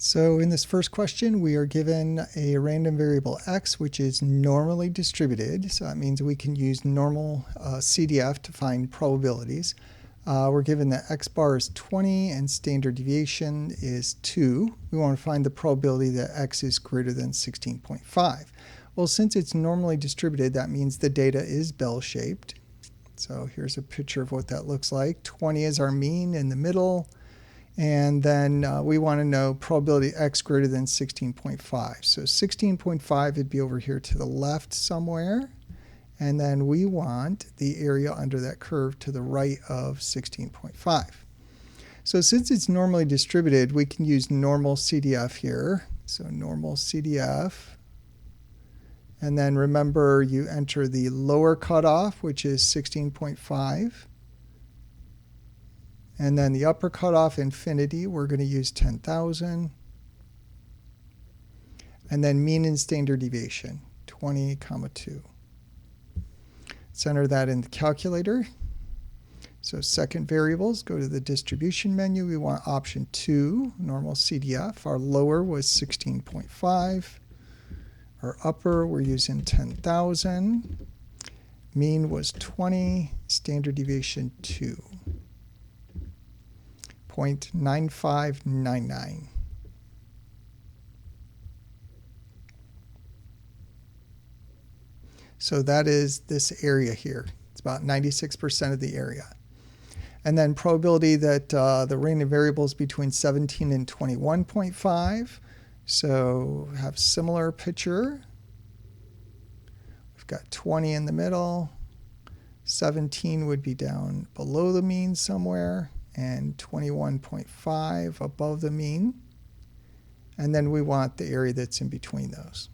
So in this first question, we are given a random variable x, which is normally distributed. So that means we can use normal CDF to find probabilities. We're given that x bar is 20 and standard deviation is 2. We want to find the probability that x is greater than 16.5. Well, since it's normally distributed, that means the data is bell-shaped. So here's a picture of what that looks like. 20 is our mean in the middle. And then we want to know probability x greater than 16.5. So 16.5 would be over here to the left somewhere. And then we want the area under that curve to the right of 16.5. So since it's normally distributed, we can use normal CDF here. So normal CDF. And then remember, you enter the lower cutoff, which is 16.5. And then the upper cutoff, infinity, we're going to use 10,000. And then mean and standard deviation, 20, 2. Let's enter that in the calculator. So second variables, go to the distribution menu. We want option 2, normal CDF. Our lower was 16.5. Our upper, we're using 10,000. Mean was 20, standard deviation 2. 0.9599. So that is this area here. It's about 96% of the area. And then probability that the random variable is between 17 and 21.5. So have similar picture. We've got 20 in the middle. 17 would be down below the mean somewhere, and 21.5 above the mean. And then we want the area that's in between those.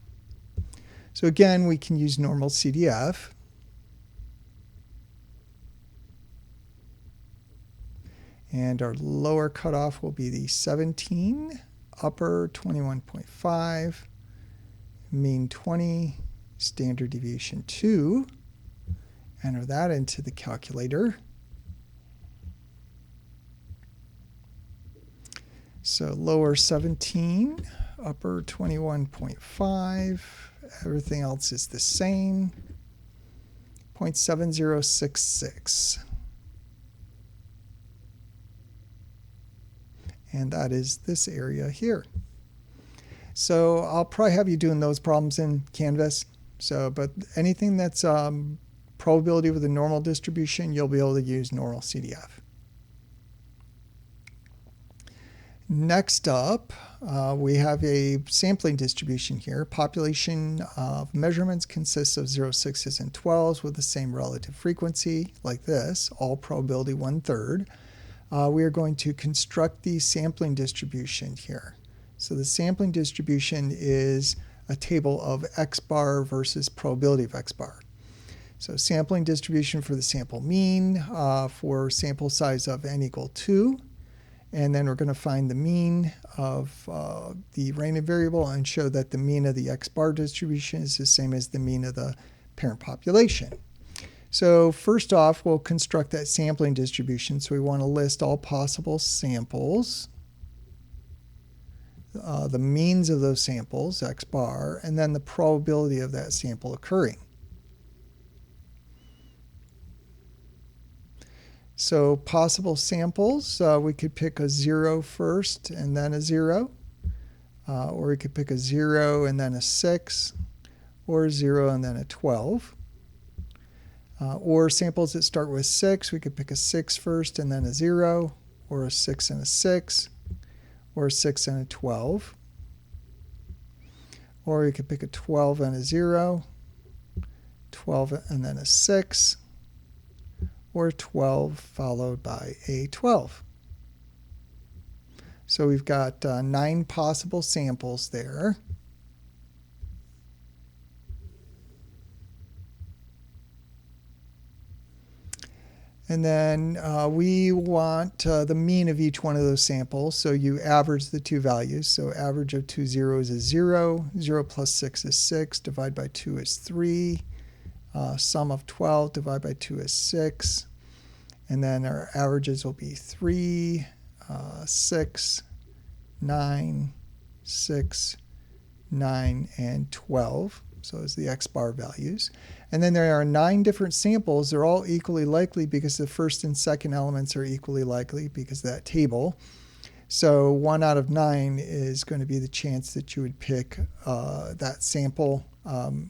So again, we can use normal CDF. And our lower cutoff will be the 17, upper 21.5, mean 20, standard deviation 2. Enter that into the calculator. So lower 17, upper 21.5, everything else is the same, 0.7066. And that is this area here. So I'll probably have you doing those problems in Canvas. But anything that's probability with a normal distribution, you'll be able to use normal CDF. Next up, we have a sampling distribution here. Population of measurements consists of 0, 6s, and 12s with the same relative frequency, like this, all probability 1/3. We are going to construct the sampling distribution here. So the sampling distribution is a table of x bar versus probability of x bar. So sampling distribution for the sample mean for sample size of n equal 2. And then we're going to find the mean of the random variable and show that the mean of the x bar distribution is the same as the mean of the parent population. So first off, we'll construct that sampling distribution. So we want to list all possible samples, the means of those samples, x bar, and then the probability of that sample occurring. So possible samples, we could pick a 0 first and then a 0. Or we could pick a 0 and then a 6, or a 0 and then a 12. Or samples that start with 6, we could pick a 6 first and then a 0, or a 6 and a 6, or a 6 and a 12. Or we could pick a 12 and a 0, 12 and then a 6, or 12 followed by a 12. So we've got 9 possible samples there. And then we want the mean of each one of those samples. So you average the two values. So average of two zeros is 0. 0 plus 6 is 6. Divide by 2 is 3. Sum of 12 divided by 2 is 6. And then our averages will be 3, 6, 9, 6, 9, and 12. So is the X bar values. And then there are 9 different samples. They're all equally likely because the first and second elements are equally likely because of that table. So 1 out of 9 is going to be the chance that you would pick that sample,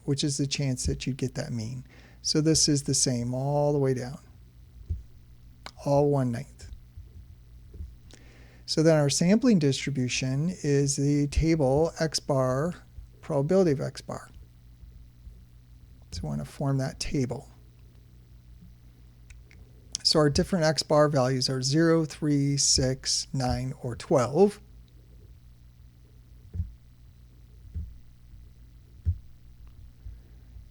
which is the chance that you'd get that mean. So this is the same all the way down, all 1/9. So then our sampling distribution is the table X bar, probability of X bar. So we want to form that table. So our different X bar values are 0, 3, 6, 9, or 12.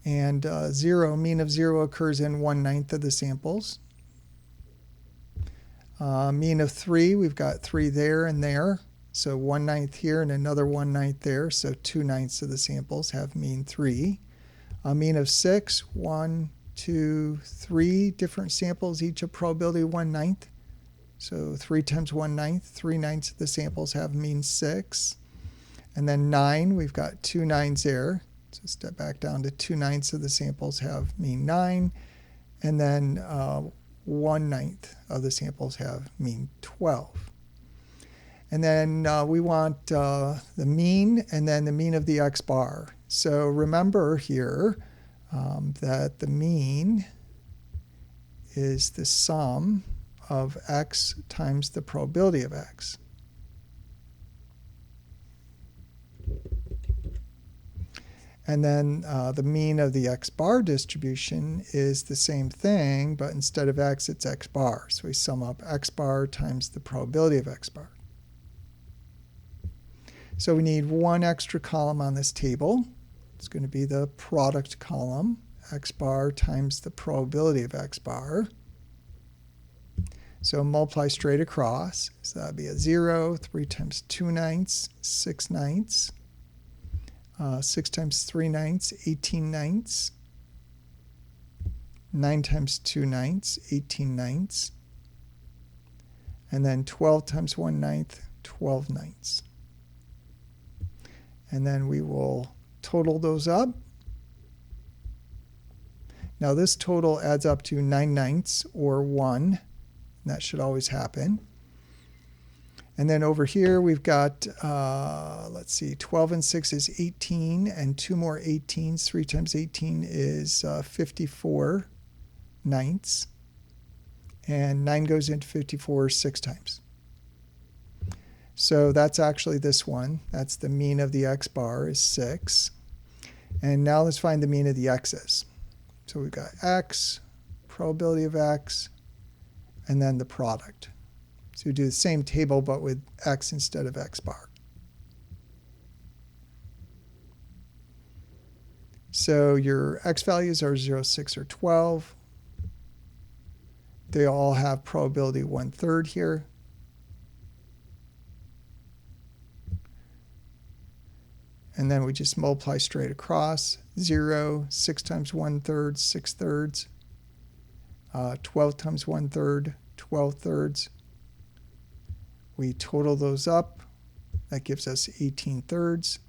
And mean of 0 occurs in 1/9 of the samples. Mean of 3, we've got 3 there and there. So 1/9 here and another 1/9 there. So 2/9 of the samples have mean 3. Mean of 6, 1, 2, 3 different samples, each a probability of 1/9. So 3 times 1/9, 3/9 of the samples have mean 6. And then 9, we've got 2 9s there. So step back down to 2/9 of the samples have mean 9. And then 1/9 of the samples have mean 12. And then we want the mean and then the mean of the X bar. So remember here that the mean is the sum of X times the probability of X. And then the mean of the X bar distribution is the same thing, but instead of X, it's X bar. So we sum up X bar times the probability of X bar. So we need one extra column on this table. It's going to be the product column, X bar times the probability of X bar. So multiply straight across. So that would be a 0, 3 times 2/9, 6/9. 6 times 3/9, 18/9. 9 times 2/9, 18/9. And then 12 times 1/9, 12/9. And then we will total those up. Now this total adds up to 9/9 or 1. And that should always happen. And then over here we've got, let's see, 12 and 6 is 18, and 2 more 18s. 3 times 18 is 54/9. And 9 goes into 54 6 times. So that's actually this one. That's the mean of the X bar is 6. And now let's find the mean of the X's. So we've got X, probability of X, and then the product. So we do the same table, but with X instead of X bar. So your X values are 0, 6, or 12. They all have probability 1/3 here. And then we just multiply straight across. 0, 6 times 1/3, 6/3. 12 times 1/3, 12/3. We total those up. That gives us 18/3,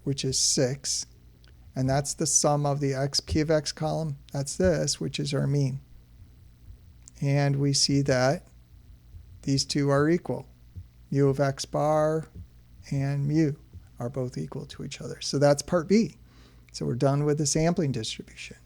which is 6. And that's the sum of the X, P of X column. That's this, which is our mean. And we see that these two are equal. Mu of X bar and mu are both equal to each other. So that's part B. So we're done with the sampling distribution.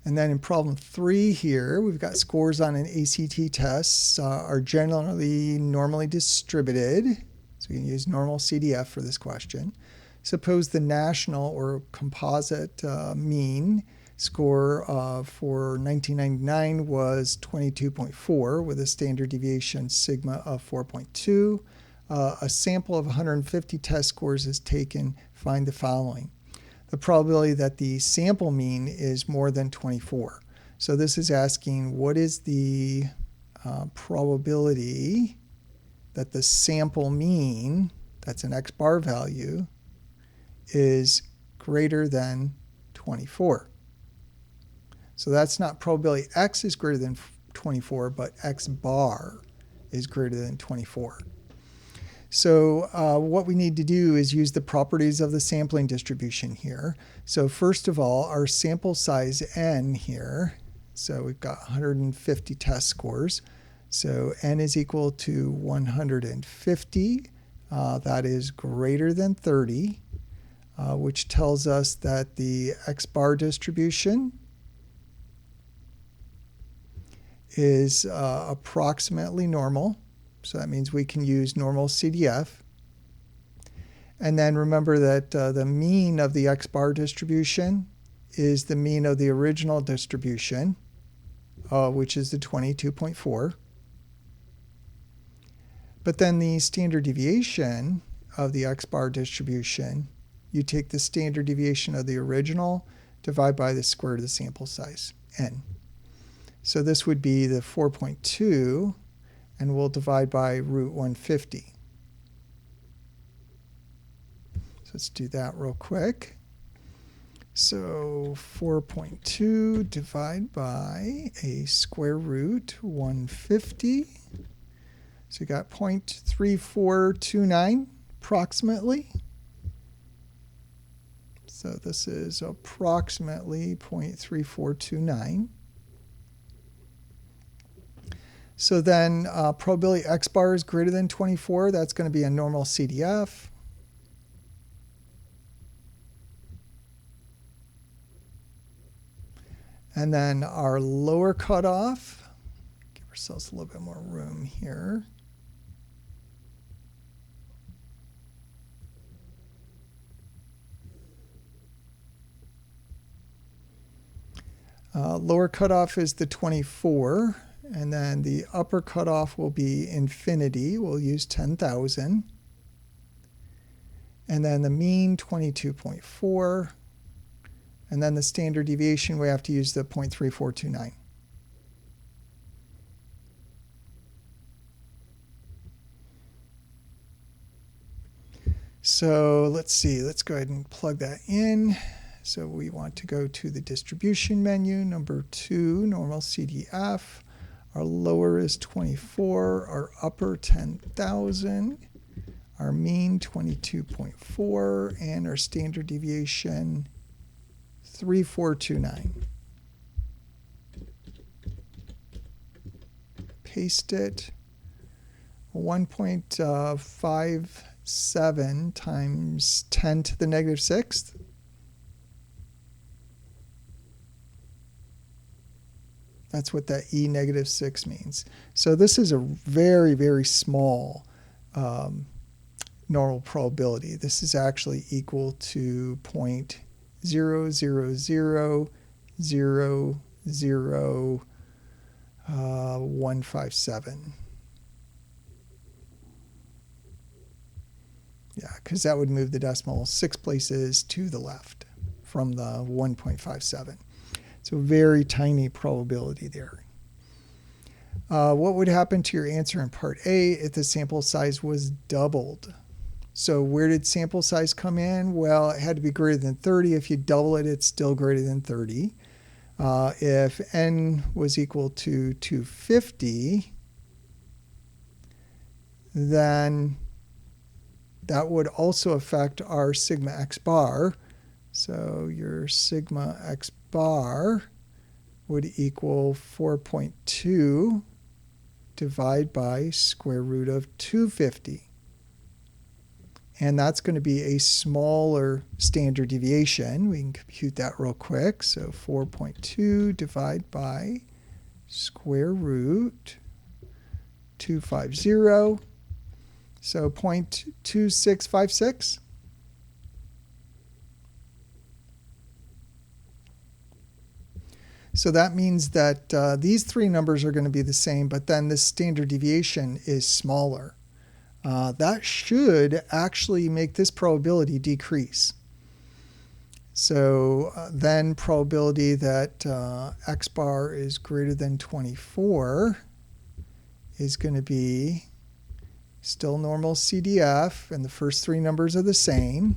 And then in problem 3 here, we've got scores on an ACT test are generally normally distributed. So we can use Normalcdf for this question. Suppose the national or composite mean score for 1999 was 22.4 with a standard deviation sigma of 4.2. A sample of 150 test scores is taken. Find the following. The probability that the sample mean is more than 24. So this is asking what is the probability that the sample mean, that's an X bar value, is greater than 24. So that's not probability x is greater than 24, but x bar is greater than 24. So what we need to do is use the properties of the sampling distribution here. So first of all, our sample size n here, so we've got 150 test scores. So n is equal to 150. That is greater than 30, which tells us that the x bar distribution is approximately normal. So that means we can use Normalcdf. And then remember that the mean of the x bar distribution is the mean of the original distribution, which is the 22.4. But then the standard deviation of the x bar distribution, you take the standard deviation of the original, divide by the square root of the sample size, n. So this would be the 4.2, and we'll divide by root 150. So let's do that real quick. So 4.2 divide by a square root 150. So you got 0.3429 approximately. So this is approximately 0.3429. So then probability x bar is greater than 24. That's going to be a Normalcdf. And then our lower cutoff, give ourselves a little bit more room here. Lower cutoff is the 24. And then the upper cutoff will be infinity. We'll use 10,000. And then the mean, 22.4. And then the standard deviation, we have to use the 0.3429. So let's see. Let's go ahead and plug that in. So we want to go to the distribution menu, number 2, Normalcdf. Our lower is 24, our upper 10,000, our mean 22.4, and our standard deviation 3429. Paste it. 1.57 times 10 to the negative 6th. That's what that e negative 6 means. So this is a very, very small normal probability. This is actually equal to 0.000000157. Yeah, because that would move the decimal 6 places to the left from the 1.57. So very tiny probability there. What would happen to your answer in part A if the sample size was doubled? So where did sample size come in? Well, it had to be greater than 30. If you double it, it's still greater than 30. If n was equal to 250, then that would also affect our sigma x bar. So your sigma x bar would equal 4.2 divided by square root of 250. And that's going to be a smaller standard deviation. We can compute that real quick. So 4.2 divided by square root 250. So 0.2656. So that means that these three numbers are going to be the same, but then the standard deviation is smaller. That should actually make this probability decrease. So then probability that x bar is greater than 24 is going to be still Normalcdf, and the first three numbers are the same.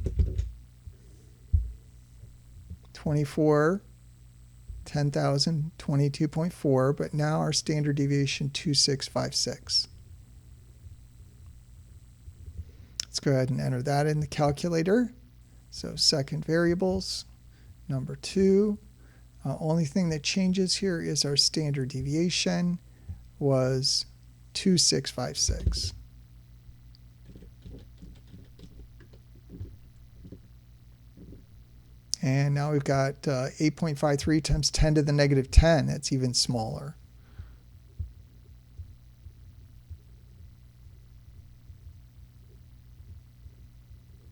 24 10,022.4, but now our standard deviation 2656. Let's go ahead and enter that in the calculator. So second variables, number 2. Only thing that changes here is our standard deviation was 2656. And now we've got 8.53 times 10 to the negative 10. That's even smaller.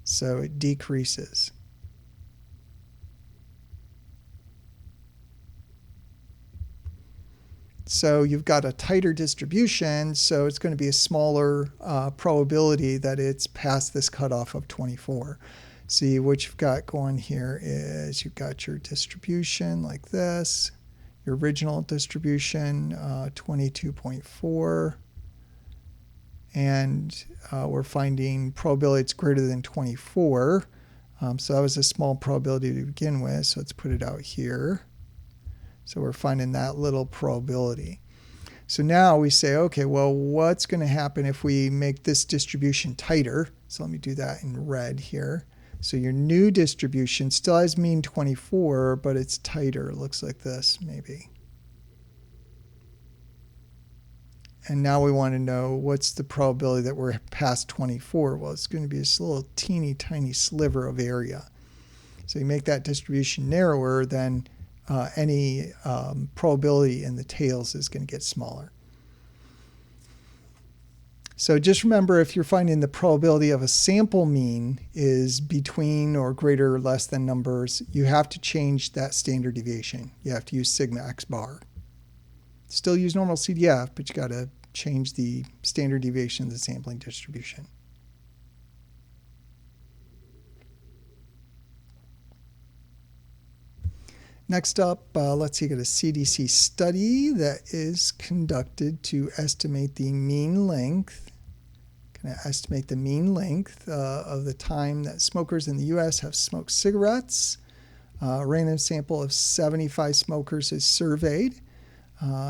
So it decreases. So you've got a tighter distribution, so it's going to be a smaller probability that it's past this cutoff of 24. See, what you've got going here is you've got your distribution like this, your original distribution, 22.4, and we're finding probability it's greater than 24. So that was a small probability to begin with, so let's put it out here. So we're finding that little probability. So now we say, okay, well, what's going to happen if we make this distribution tighter? So let me do that in red here. So your new distribution still has mean 24, but it's tighter. It looks like this, maybe. And now we want to know what's the probability that we're past 24. Well, it's going to be this little teeny tiny sliver of area. So you make that distribution narrower, then any probability in the tails is going to get smaller. So just remember, if you're finding the probability of a sample mean is between or greater or less than numbers, you have to change that standard deviation. You have to use sigma x bar. Still use normal CDF, but you got to change the standard deviation of the sampling distribution. Next up, let's see, got a CDC study that is conducted to estimate the mean length. Going to estimate the mean length of the time that smokers in the U.S. have smoked cigarettes. A random sample of 75 smokers is surveyed.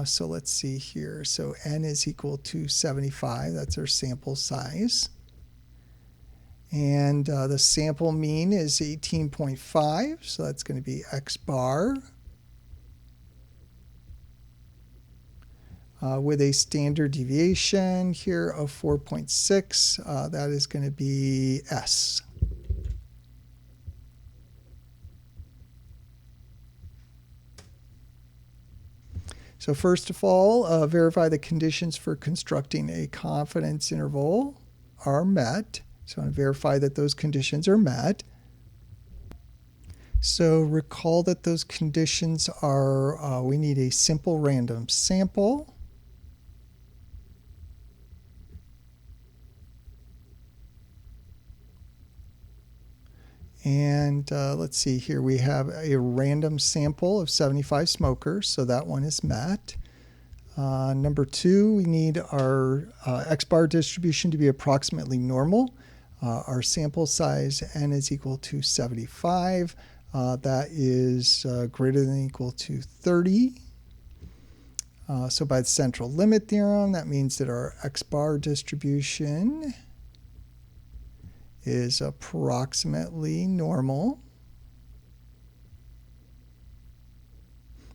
So let's see here. So n is equal to 75. That's our sample size. And the sample mean is 18.5, so that's going to be x bar. With a standard deviation here of 4.6, that is going to be S. So first of all, verify the conditions for constructing a confidence interval are met. So I want to verify that those conditions are met. So recall that those conditions are, we need a simple random sample. And let's see here, we have a random sample of 75 smokers, so that one is met. Number 2, we need our x-bar distribution to be approximately normal. Our sample size n is equal to 75. That is greater than or equal to 30. So by the central limit theorem, that means that our x-bar distribution is approximately normal.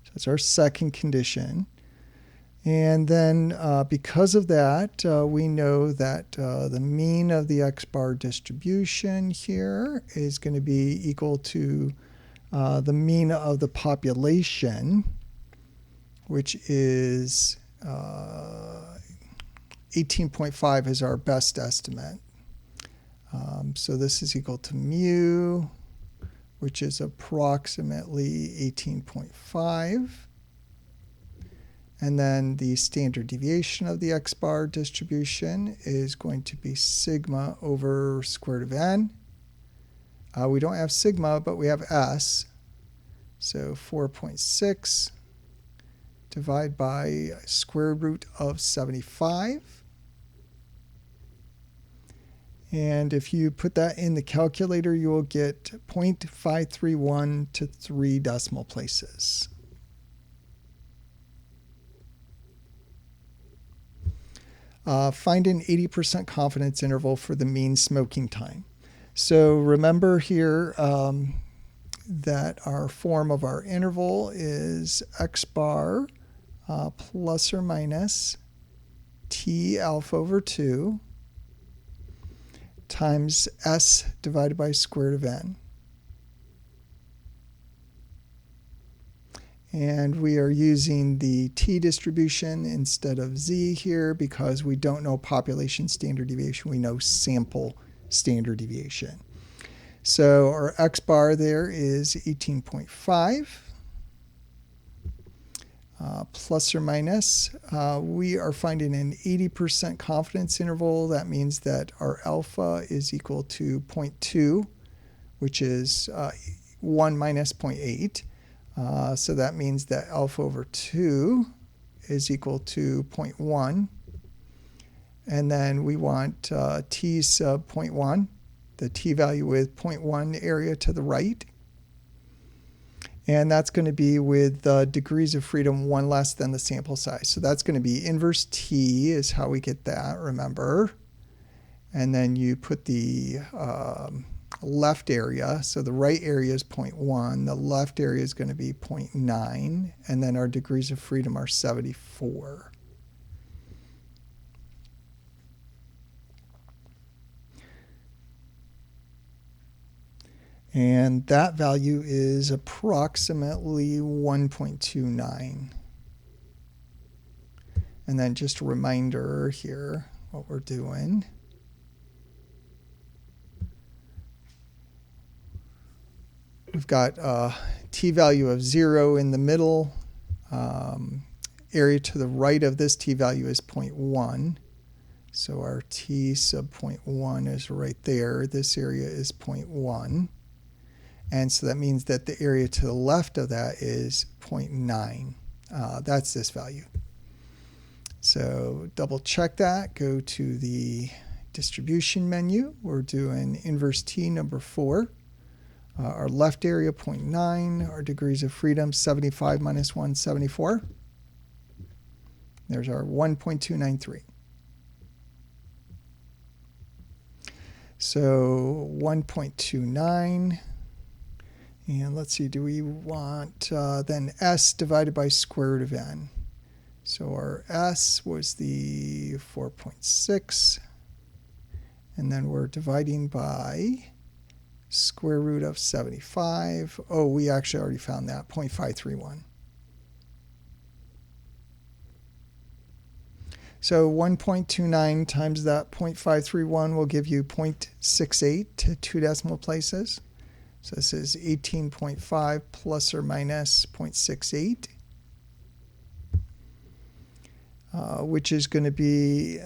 So that's our second condition. And then because of that, we know that the mean of the x-bar distribution here is going to be equal to the mean of the population, which is 18.5 is our best estimate. So this is equal to mu, which is approximately 18.5. And then the standard deviation of the x-bar distribution is going to be sigma over square root of n. We don't have sigma, but we have s. So 4.6 divided by square root of 75. And if you put that in the calculator, you will get 0.531 to 3 decimal places. find an 80% confidence interval for the mean smoking time. So remember here that our form of our interval is x bar plus or minus t alpha over 2 times s divided by square root of n. And we are using the t distribution instead of z here because we don't know population standard deviation. We know sample standard deviation. So our x bar there is 18.5 plus or minus. We are finding an 80% confidence interval. That means that our alpha is equal to 0.2, which is 1 minus 0.8. So that means that alpha over 2 is equal to 0.1. And then we want t sub 0.1, the t value with 0.1 area to the right. And that's going to be with degrees of freedom 1 less than the sample size. So that's going to be inverse t is how we get that, remember. And then you put the left area. So the right area is 0.1. The left area is going to be 0.9. And then our degrees of freedom are 74. And that value is approximately 1.29. And then just a reminder here what we're doing. We've got a t value of 0 in the middle. Area to the right of this t value is 0.1. So our t sub 0.1 is right there. This area is 0.1. And so that means that the area to the left of that is 0.9. That's this value. So double check that. Go to the distribution menu. We're doing inverse t number 4. Our left area 0.9. Our degrees of freedom 75 minus 1, 74. There's our 1.293. So 1.29. And let's see, do we want then s divided by square root of n? So our s was the 4.6. And then we're dividing by square root of 75. Oh, we actually already found that, 0.531. So 1.29 times that 0.531 will give you 0.68 to 2 decimal places. So this is 18.5 plus or minus 0.68, which is going to be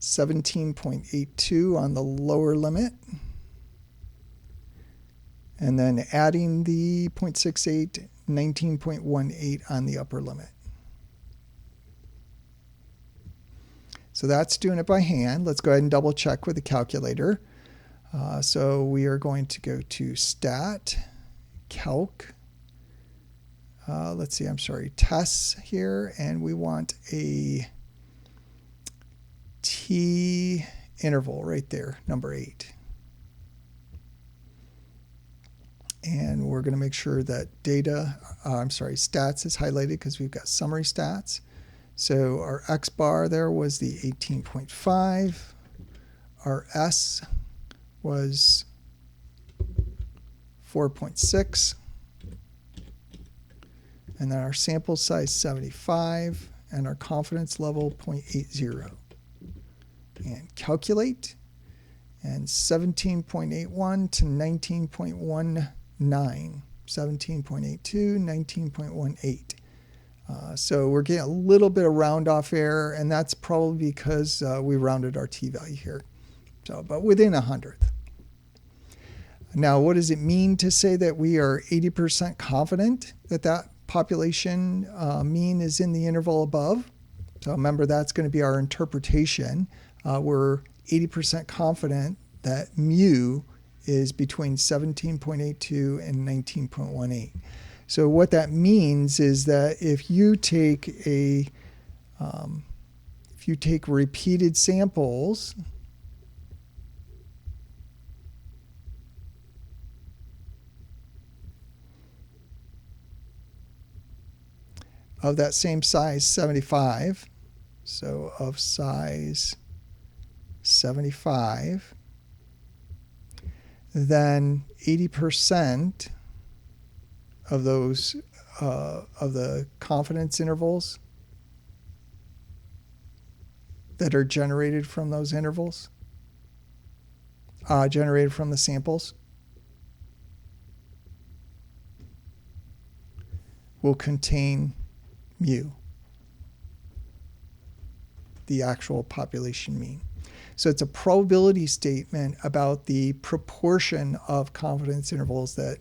17.82 on the lower limit. And then adding the 0.68, 19.18 on the upper limit. So that's doing it by hand. Let's go ahead and double check with the calculator. So we are going to go to Stat, Calc, tests here, and we want a t interval right there, number 8. And we're going to make sure that stats is highlighted because we've got summary stats. So our x bar there was the 18.5. Our s was 4.6. And then our sample size 75. And our confidence level 0.80. And calculate. And 17.81 to 19.19. 17.82, 19.18. So we're getting a little bit of round off error, and that's probably because we rounded our t value here. So, but within 100th. Now, what does it mean to say that we are 80% confident that that population mean is in the interval above? So remember, that's going to be our interpretation. We're 80% confident that mu is between 17.82 and 19.18. So what that means is that if you take a if you take repeated samples, of that same size 75, so of size 75, then 80% of those of the confidence intervals that are generated from those intervals, generated from the samples, will contain mu, the actual population mean. So it's a probability statement about the proportion of confidence intervals that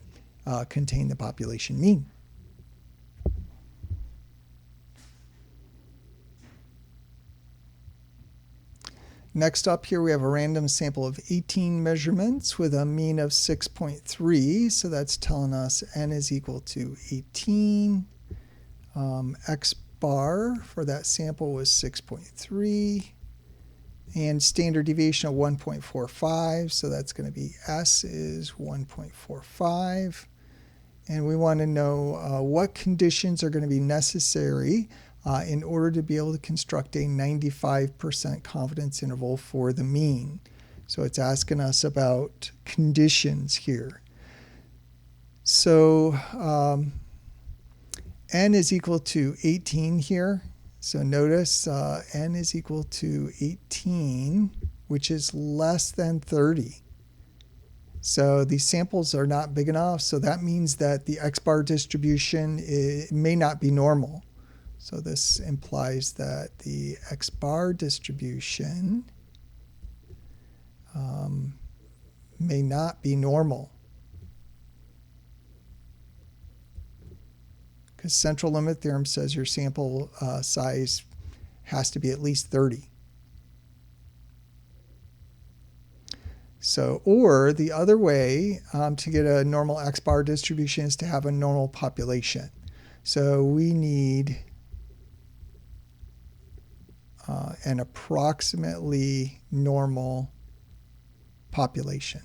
contain the population mean. Next up here we have a random sample of 18 measurements with a mean of 6.3. So that's telling us n is equal to 18. X bar for that sample was 6.3. And standard deviation of 1.45. So that's going to be S is 1.45. And we want to know what conditions are going to be necessary in order to be able to construct a 95% confidence interval for the mean. So it's asking us about conditions here. So n is equal to 18 here. So notice n is equal to 18, which is less than 30. So these samples are not big enough, so that means that the x-bar distribution may not be normal. So this implies that the x-bar distribution may not be normal, because central limit theorem says your sample size has to be at least 30. So, or the other way to get a normal x-bar distribution is to have a normal population. So we need an approximately normal population.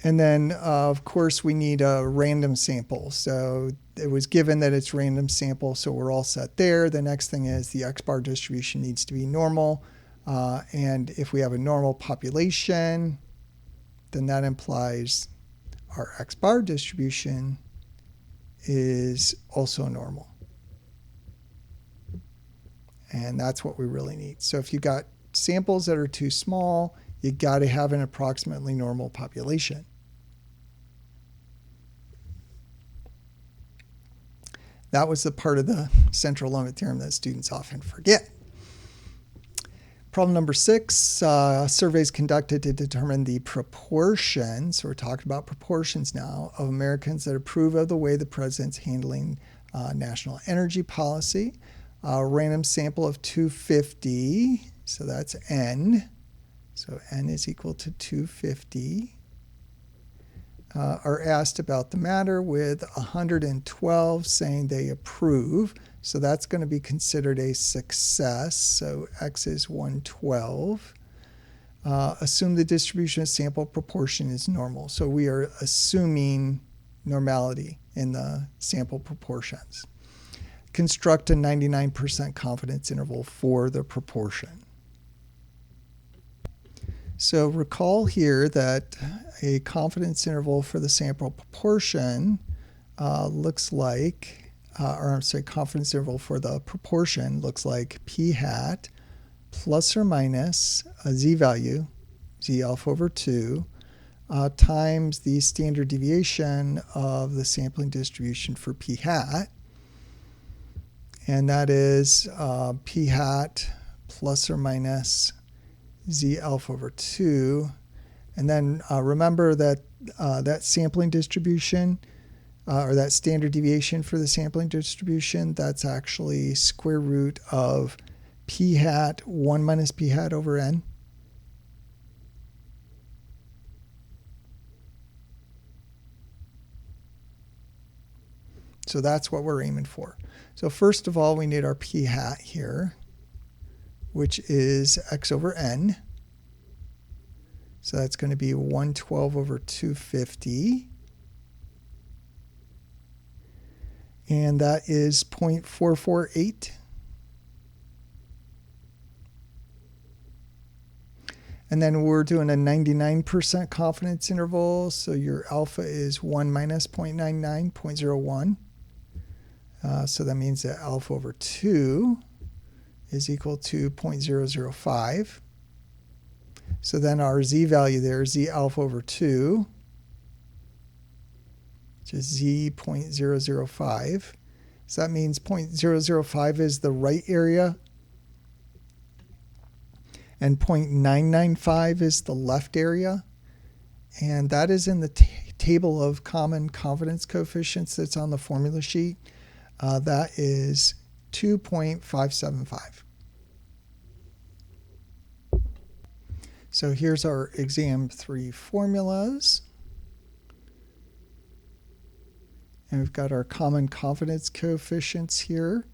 And then, of course, we need a random sample. So it was given that it's random sample, so we're all set there. The next thing is the x-bar distribution needs to be normal. And if we have a normal population, then that implies our x-bar distribution is also normal. And that's what we really need. So if you got samples that are too small, you got to have an approximately normal population. That was the part of the central limit theorem that students often forget. Problem number 6, surveys conducted to determine the proportion, so we're talking about proportions now, of Americans that approve of the way the president's handling national energy policy. Random sample of 250, so that's n. So n is equal to 250. Are asked about the matter with 112 saying they approve. So that's going to be considered a success. So x is 112. Assume the distribution of sample proportion is normal. So we are assuming normality in the sample proportions. Construct a 99% confidence interval for the proportion. So recall here that a confidence interval for the sample proportion looks like, confidence interval for the proportion looks like p hat plus or minus a z-value, z alpha over 2, times the standard deviation of the sampling distribution for p hat. And that is p hat plus or minus z alpha over 2. And then remember that that sampling distribution, or that standard deviation for the sampling distribution, that's actually square root of p hat 1 minus p hat over n. So that's what we're aiming for. So first of all, we need our p hat here, which is x over n. So that's going to be 112 over 250. And that is 0.448. And then we're doing a 99% confidence interval. So your alpha is 1 minus 0.99, 0.01. So that means that alpha over 2 is equal to 0.005. So then our z value there is z alpha over 2, which is z 0.005. So that means 0.005 is the right area, and 0.995 is the left area. And that is in the table of common confidence coefficients that's on the formula sheet. That is 2.575. So here's our exam 3 formulas. And we've got our common confidence coefficients here.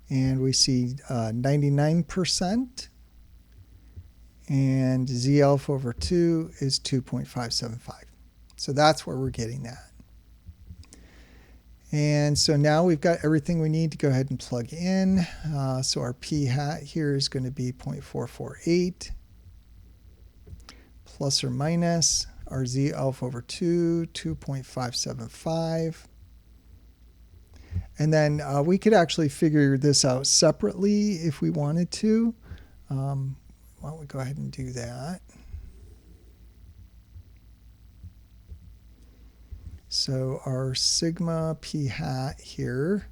And we see 99%. And z alpha over 2 is 2.575. So that's where we're getting that. And so now we've got everything we need to go ahead and plug in. So our p hat here is going to be 0.448. Plus or minus our z alpha over 2, 2.575. And then we could actually figure this out separately if we wanted to. Why don't we go ahead and do that? So our sigma p hat here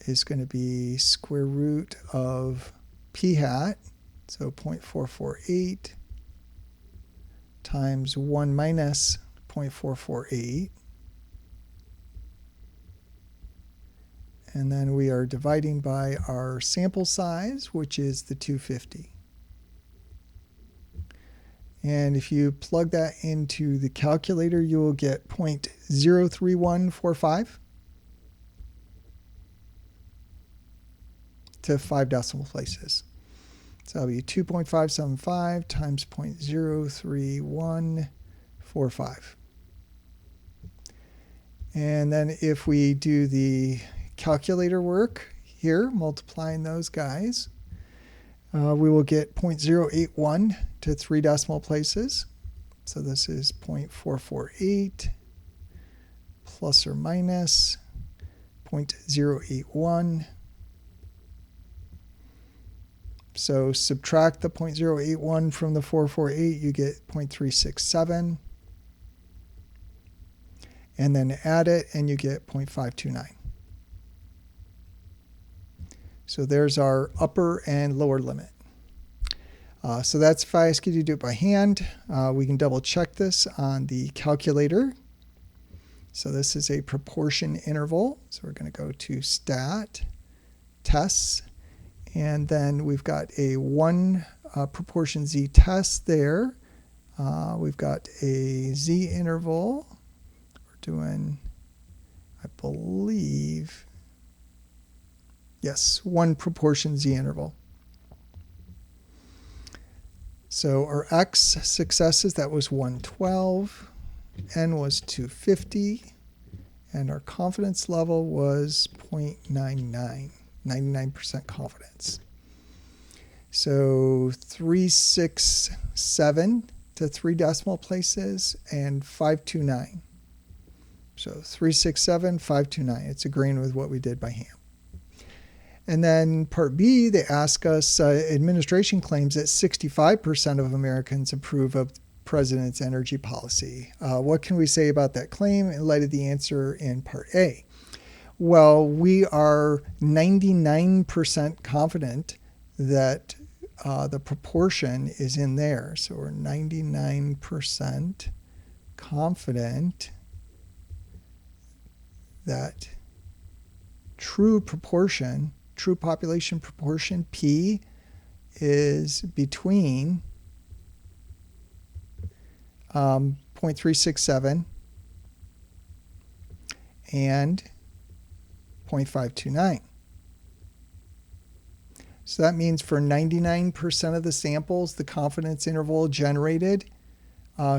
is going to be square root of p hat, so 0.448 times 1 minus 0.448. And then we are dividing by our sample size, which is the 250. And if you plug that into the calculator, you will get 0.03145 to 5 decimal places. So that'll be 2.575 times 0.03145. And then if we do the calculator work here, multiplying those guys, we will get 0.081 to 3 decimal places. So this is 0.448 plus or minus 0.081. So subtract the 0.081 from the 448, you get 0.367. And then add it, and you get 0.529. So there's our upper and lower limit. So that's if I ask you to do it by hand. We can double check this on the calculator. So this is a proportion interval. So we're going to go to stat, tests, and then we've got a 1 proportion z test there. We've got a z interval. We're doing, I believe, yes, 1 proportion z interval. So our x successes, that was 112, n was 250, and our confidence level was 0.99, 99% confidence. So 367 to 3 decimal places and 529. So 367, 529. It's agreeing with what we did by hand. And then part B, they ask us, administration claims that 65% of Americans approve of the president's energy policy. What can we say about that claim in light of the answer in part A? Well, we are 99% confident that the proportion is in there. So we're 99% confident that true population proportion, P, is between 0.367 and 0.529. So that means for 99% of the samples, the confidence interval generated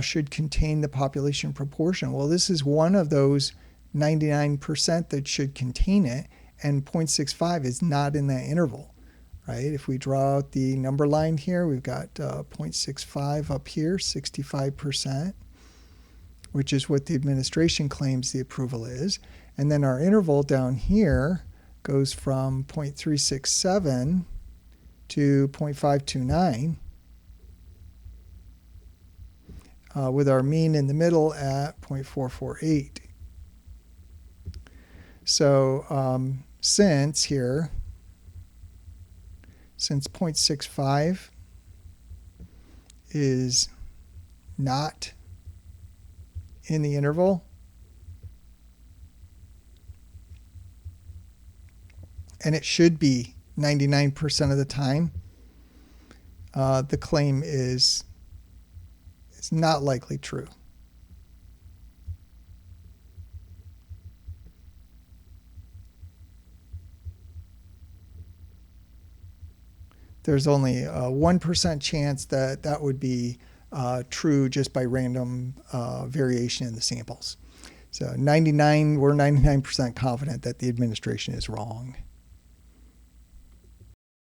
should contain the population proportion. Well, this is one of those 99% that should contain it, and 0.65 is not in that interval, right? If we draw out the number line here, we've got 0.65 up here, 65%, which is what the administration claims the approval is. And then our interval down here goes from 0.367 to 0.529, with our mean in the middle at 0.448. So since 0.65 is not in the interval, and it should be 99% of the time, the claim is not likely true. There's only a 1% chance that that would be true just by random variation in the samples. So we're 99% confident that the administration is wrong.